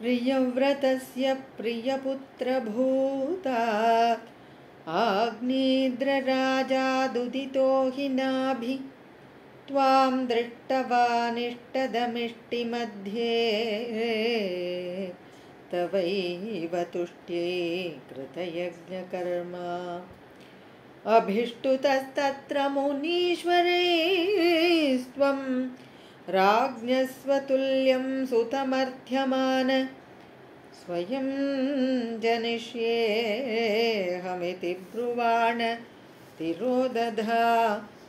प्रियव्रतस्य प्रियपुत्रभूता आग्नेद्रराजादुदितो हि नाभि त्वां दृष्टवानिष्टदमिष्टिमध्ये तवैव तुष्ट्यै कृतयज्ञकर्मा अभिष्टुतस्तत्र मुनीश्वरैस्त्वं राज्ञस्वतुल्यं सुतमर्थ्यमान स्वयं जनिष्येऽहमिति ब्रुवाण तिरोदधा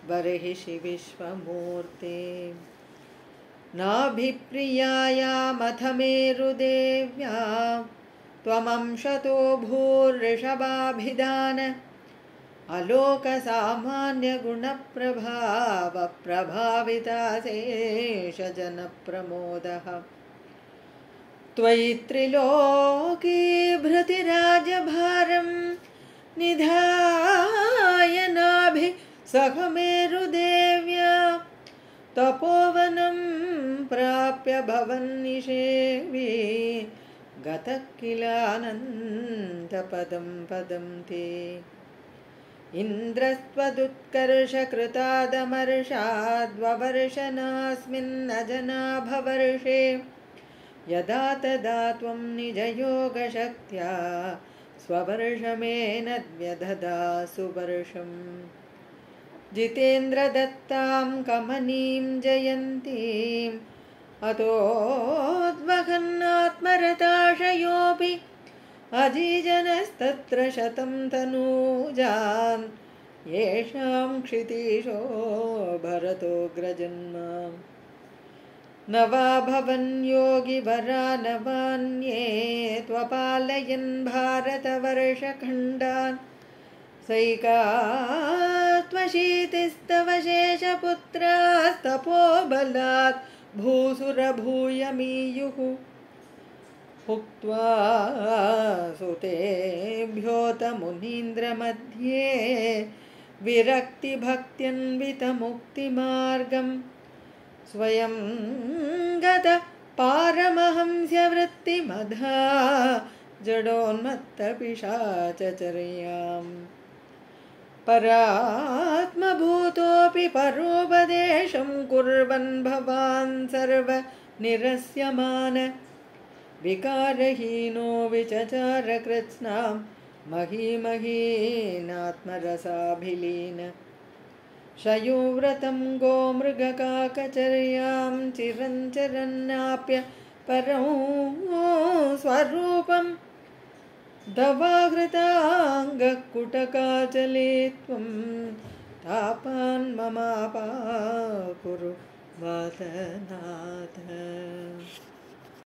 बर्हिषि विश्वमूर्ते नाभिप्रियायामथ मेरुदेव्या त्वमंशतो भूर्ऋषभाभिधान अलोकसामान्यगुणप्रभावप्रभाविताशेषजनप्रमोदः त्वयि त्रिलोकीभृतिराजभारं निधाय नाभि सखमेरुदेव्या तपोवनं प्राप्य भवन्निषेवी गतः किलानन्दपदं पदं ते इन्द्रस्त्वदुत्कर्षकृतादमर्षाद्ववर्षनास्मिन्नजनाभवर्षे यदा तदा त्वं निजयोगशक्त्या स्ववर्षमेनद्व्यदधासु वर्षम् जितेन्द्रदत्तां कमनीं जयन्तीम् अतोद्वहन्नात्मरताशयोऽपि अजीजनस्तत्र शतं तनूजान् येषां क्षितीशो भरतोऽग्रजन्मा न वा भवन् योगिवरा न वान्ये त्वपालयन् भारतवर्षखण्डान् सैकात्वशीतिस्तव शेषपुत्रास्तपोबलात् भूसुरभूयमीयुः उक्त्वा सुतेभ्योऽथ मुनीन्द्रमध्ये विरक्तिभक्त्यन्वितमुक्तिमार्गं स्वयं गत पारमहंस्यवृत्तिमधा जडोन्मत्तपिशाचचर्याम् परात्मभूतोऽपि परोपदेशं कुर्वन् भवान् सर्वनिरस्यमान विकारहीनो विचचार कृत्स्नां महीमहीनात्मरसाभिलीन शयोव्रतं गोमृगकाकचर्यां चिरञ्चरन्नाप्य परं स्वरूपं दवाहृताङ्गकुटकाचले त्वं तापान् ममापाकुरु वातनाथ।